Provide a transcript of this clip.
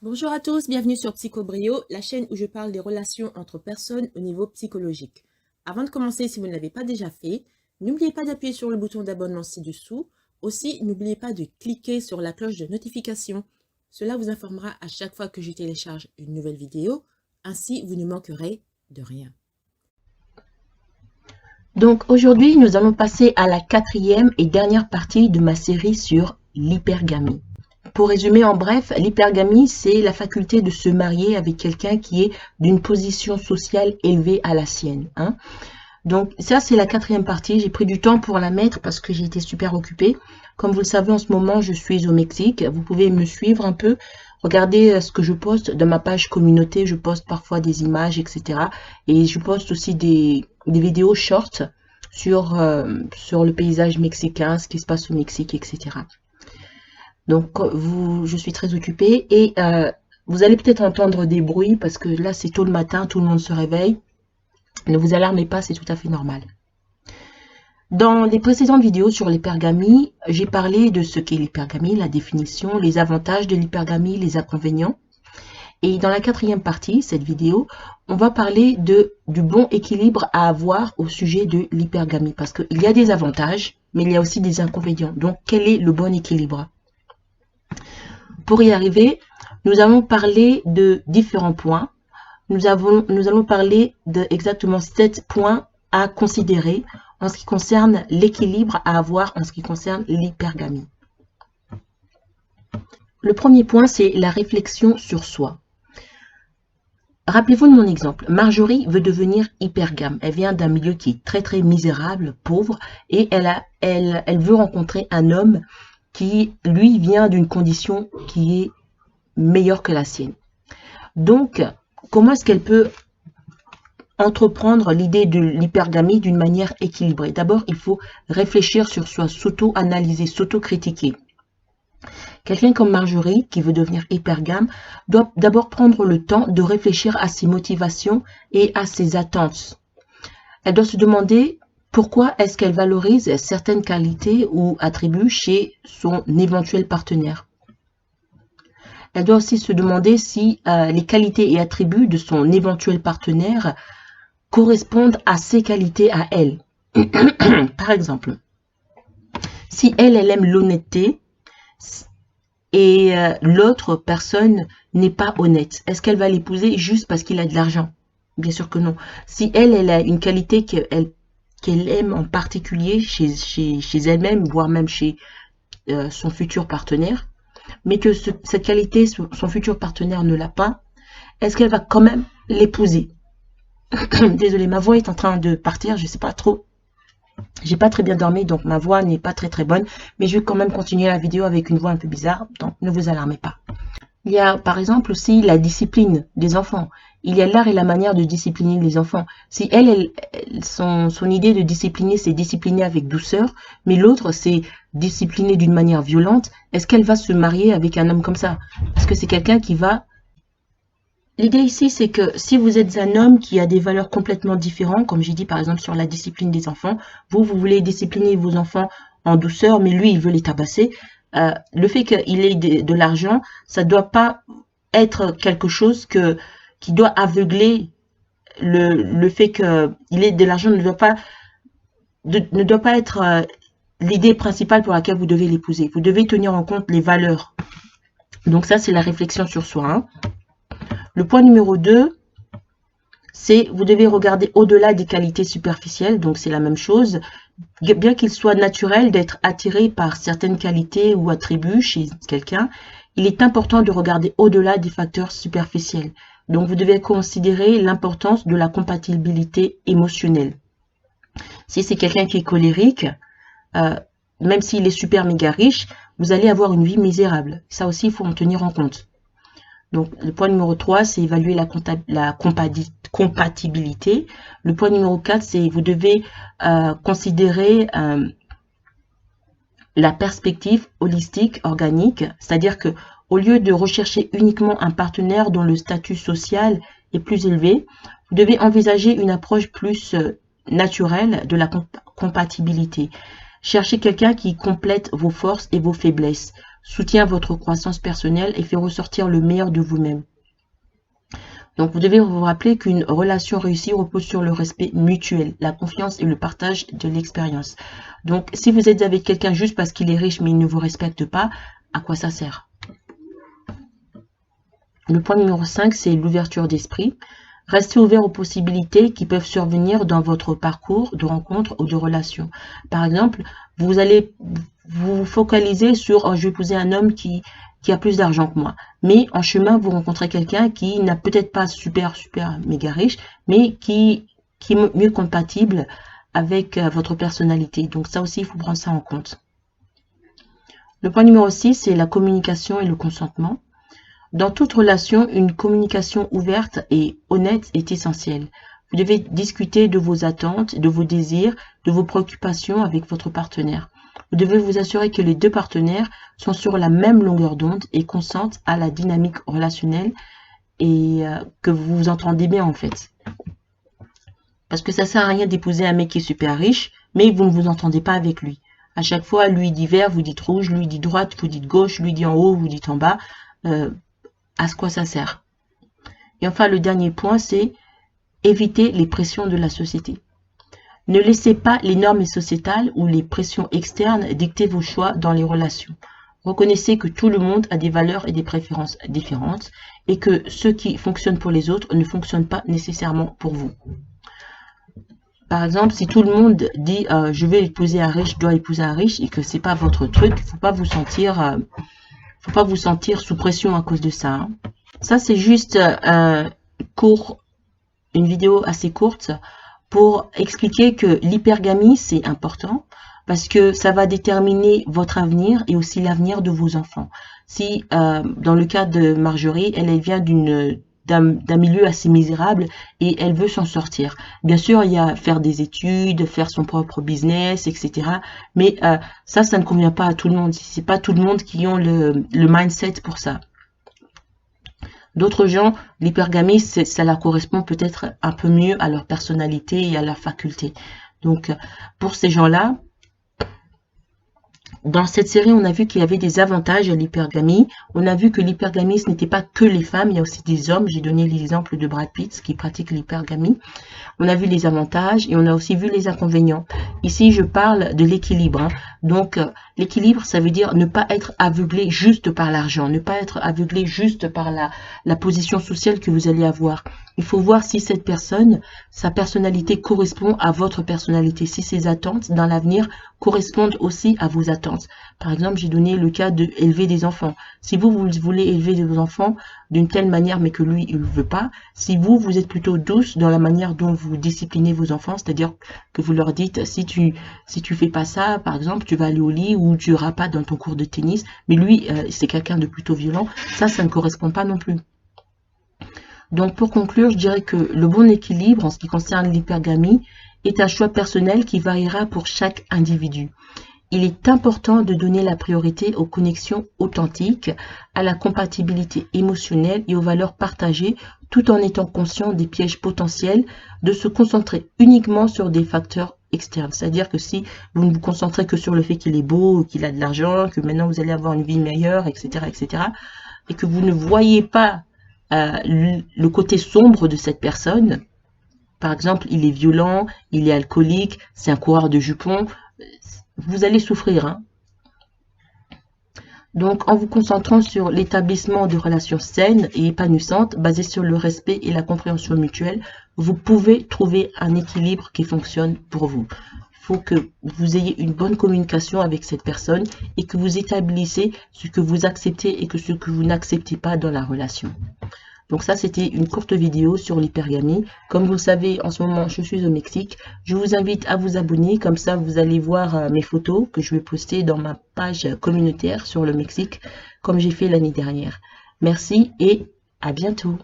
Bonjour à tous, bienvenue sur Psychobrio, la chaîne où je parle des relations entre personnes au niveau psychologique. Avant de commencer, si vous ne l'avez pas déjà fait, n'oubliez pas d'appuyer sur le bouton d'abonnement ci-dessous. Aussi, n'oubliez pas de cliquer sur la cloche de notification. Cela vous informera à chaque fois que je télécharge une nouvelle vidéo. Ainsi, vous ne manquerez de rien. Donc aujourd'hui, nous allons passer à la quatrième et dernière partie de ma série sur l'hypergamie. Pour résumer en bref, l'hypergamie, c'est la faculté de se marier avec quelqu'un qui est d'une position sociale élevée à la sienne. Donc ça, c'est la quatrième partie. J'ai pris du temps pour la mettre parce que j'ai été super occupée. Comme vous le savez, en ce moment, je suis au Mexique. Vous pouvez me suivre un peu. Regardez ce que je poste dans ma page communauté. Je poste parfois des images, etc. Et je poste aussi des vidéos short sur le paysage mexicain, ce qui se passe au Mexique, etc. Donc, je suis très occupée et vous allez peut-être entendre des bruits parce que là, c'est tôt le matin, tout le monde se réveille. Ne vous alarmez pas, c'est tout à fait normal. Dans les précédentes vidéos sur l'hypergamie, j'ai parlé de ce qu'est l'hypergamie, la définition, les avantages de l'hypergamie, les inconvénients. Et dans la quatrième partie, cette vidéo, on va parler du bon équilibre à avoir au sujet de l'hypergamie. Parce qu'il y a des avantages, mais il y a aussi des inconvénients. Donc, quel est le bon équilibre? Pour y arriver, nous allons parler de différents points. Nous allons parler de exactement 7 points à considérer en ce qui concerne l'équilibre à avoir en ce qui concerne l'hypergamie. Le premier point, c'est la réflexion sur soi. Rappelez-vous de mon exemple. Marjorie veut devenir hypergame. Elle vient d'un milieu qui est très très misérable, pauvre, et elle veut rencontrer un homme qui, lui, vient d'une condition qui est meilleure que la sienne. Donc, comment est-ce qu'elle peut entreprendre l'idée de l'hypergamie d'une manière équilibrée? D'abord, il faut réfléchir sur soi, s'auto-analyser, s'auto-critiquer. Quelqu'un comme Marjorie, qui veut devenir hypergame, doit d'abord prendre le temps de réfléchir à ses motivations et à ses attentes. Elle doit se demander pourquoi est-ce qu'elle valorise certaines qualités ou attributs chez son éventuel partenaire. Elle doit aussi se demander si les qualités et attributs de son éventuel partenaire correspondent à ses qualités à elle. Par exemple, si elle aime l'honnêteté et l'autre personne n'est pas honnête, est-ce qu'elle va l'épouser juste parce qu'il a de l'argent? Bien sûr que non. Si elle a une qualité qu'elle aime en particulier chez elle-même, voire même chez son futur partenaire, mais que cette qualité, son futur partenaire ne l'a pas, est-ce qu'elle va quand même l'épouser? Désolée, ma voix est en train de partir, je sais pas trop. J'ai pas très bien dormi, donc ma voix n'est pas très bonne, mais je vais quand même continuer la vidéo avec une voix un peu bizarre, donc ne vous alarmez pas. Il y a par exemple aussi la discipline des enfants. Il y a l'art et la manière de discipliner les enfants. Si son idée de discipliner, c'est discipliner avec douceur, mais l'autre, c'est discipliner d'une manière violente, est-ce qu'elle va se marier avec un homme comme ça? Parce que c'est quelqu'un qui va... L'idée ici, c'est que si vous êtes un homme qui a des valeurs complètement différentes, comme j'ai dit par exemple sur la discipline des enfants, vous voulez discipliner vos enfants en douceur, mais lui, il veut les tabasser. Le fait qu'il ait de l'argent, ça ne doit pas être quelque chose qui doit aveugler le fait qu'il ait de l'argent ne doit pas être l'idée principale pour laquelle vous devez l'épouser. Vous devez tenir en compte les valeurs. Donc ça, c'est la réflexion sur soi. Le point numéro 2, c'est vous devez regarder au-delà des qualités superficielles. Donc c'est la même chose. Bien qu'il soit naturel d'être attiré par certaines qualités ou attributs chez quelqu'un, il est important de regarder au-delà des facteurs superficiels. Donc vous devez considérer l'importance de la compatibilité émotionnelle. Si c'est quelqu'un qui est colérique, même s'il est super méga riche, vous allez avoir une vie misérable. Ça aussi, il faut en tenir en compte. Donc, le point numéro 3, c'est évaluer la compatibilité. Le point numéro 4, c'est vous devez considérer la perspective holistique, organique. C'est-à-dire que au lieu de rechercher uniquement un partenaire dont le statut social est plus élevé, vous devez envisager une approche plus naturelle de la compatibilité. Cherchez quelqu'un qui complète vos forces et vos faiblesses. soutient votre croissance personnelle et fait ressortir le meilleur de vous-même. Donc, vous devez vous rappeler qu'une relation réussie repose sur le respect mutuel, la confiance et le partage de l'expérience. Donc, si vous êtes avec quelqu'un juste parce qu'il est riche mais il ne vous respecte pas, à quoi ça sert? Le point numéro 5, c'est l'ouverture d'esprit. Restez ouvert aux possibilités qui peuvent survenir dans votre parcours de rencontre ou de relation. Par exemple, vous allez vous focaliser sur « je vais épouser un homme qui a plus d'argent que moi ». Mais en chemin, vous rencontrez quelqu'un qui n'a peut-être pas super méga riche, mais qui est mieux compatible avec votre personnalité. Donc ça aussi, il faut prendre ça en compte. Le point numéro 6, c'est la communication et le consentement. Dans toute relation, une communication ouverte et honnête est essentielle. Vous devez discuter de vos attentes, de vos désirs, de vos préoccupations avec votre partenaire. Vous devez vous assurer que les deux partenaires sont sur la même longueur d'onde et consentent à la dynamique relationnelle et que vous vous entendez bien en fait. Parce que ça sert à rien d'épouser un mec qui est super riche, mais vous ne vous entendez pas avec lui. À chaque fois, lui dit vert, vous dites rouge, lui dit droite, vous dites gauche, lui dit en haut, vous dites en bas. À quoi ça sert? Et enfin, le dernier point, c'est éviter les pressions de la société. Ne laissez pas les normes sociétales ou les pressions externes dicter vos choix dans les relations. Reconnaissez que tout le monde a des valeurs et des préférences différentes et que ce qui fonctionne pour les autres ne fonctionne pas nécessairement pour vous. Par exemple, si tout le monde dit je vais épouser un riche, je dois épouser un riche et que c'est pas votre truc, il ne faut pas vous sentir sous pression à cause de ça. Hein. Ça, c'est juste une vidéo assez courte pour expliquer que l'hypergamie, c'est important parce que ça va déterminer votre avenir et aussi l'avenir de vos enfants. Si, dans le cas de Marjorie, elle vient d'un milieu assez misérable et elle veut s'en sortir. Bien sûr, il y a faire des études, faire son propre business, etc. Mais ça ne convient pas à tout le monde. C'est pas tout le monde qui ont le mindset pour ça. D'autres gens, l'hypergamie, ça leur correspond peut-être un peu mieux à leur personnalité et à leur faculté. Donc, pour ces gens-là, dans cette série, on a vu qu'il y avait des avantages à l'hypergamie. On a vu que l'hypergamie, ce n'était pas que les femmes, il y a aussi des hommes. J'ai donné l'exemple de Brad Pitt qui pratique l'hypergamie. On a vu les avantages et on a aussi vu les inconvénients. Ici, je parle de l'équilibre. Hein. Donc, l'équilibre, ça veut dire ne pas être aveuglé juste par l'argent, ne pas être aveuglé juste par la position sociale que vous allez avoir. Il faut voir si cette personne, sa personnalité correspond à votre personnalité, si ses attentes dans l'avenir correspondent aussi à vos attentes. Par exemple, j'ai donné le cas d'élever des enfants. Si vous voulez élever vos enfants d'une telle manière, mais que lui, il ne veut pas, si vous êtes plutôt douce dans la manière dont vous disciplinez vos enfants, c'est-à-dire que vous leur dites, si tu fais pas ça, par exemple, tu vas aller au lit ou tu iras pas dans ton cours de tennis, mais lui, c'est quelqu'un de plutôt violent, ça ne correspond pas non plus. Donc, pour conclure, je dirais que le bon équilibre en ce qui concerne l'hypergamie est un choix personnel qui variera pour chaque individu. Il est important de donner la priorité aux connexions authentiques, à la compatibilité émotionnelle et aux valeurs partagées, tout en étant conscient des pièges potentiels, de se concentrer uniquement sur des facteurs externes. C'est-à-dire que si vous ne vous concentrez que sur le fait qu'il est beau, qu'il a de l'argent, que maintenant vous allez avoir une vie meilleure, etc., et que vous ne voyez pas le côté sombre de cette personne, par exemple, il est violent, il est alcoolique, c'est un coureur de jupons, vous allez souffrir. Hein. Donc, en vous concentrant sur l'établissement de relations saines et épanouissantes, basées sur le respect et la compréhension mutuelle, vous pouvez trouver un équilibre qui fonctionne pour vous. Il faut que vous ayez une bonne communication avec cette personne et que vous établissez ce que vous acceptez et que ce que vous n'acceptez pas dans la relation. Donc ça, c'était une courte vidéo sur l'hypergamie. Comme vous le savez, en ce moment, je suis au Mexique. Je vous invite à vous abonner. Comme ça, vous allez voir mes photos que je vais poster dans ma page communautaire sur le Mexique, comme j'ai fait l'année dernière. Merci et à bientôt.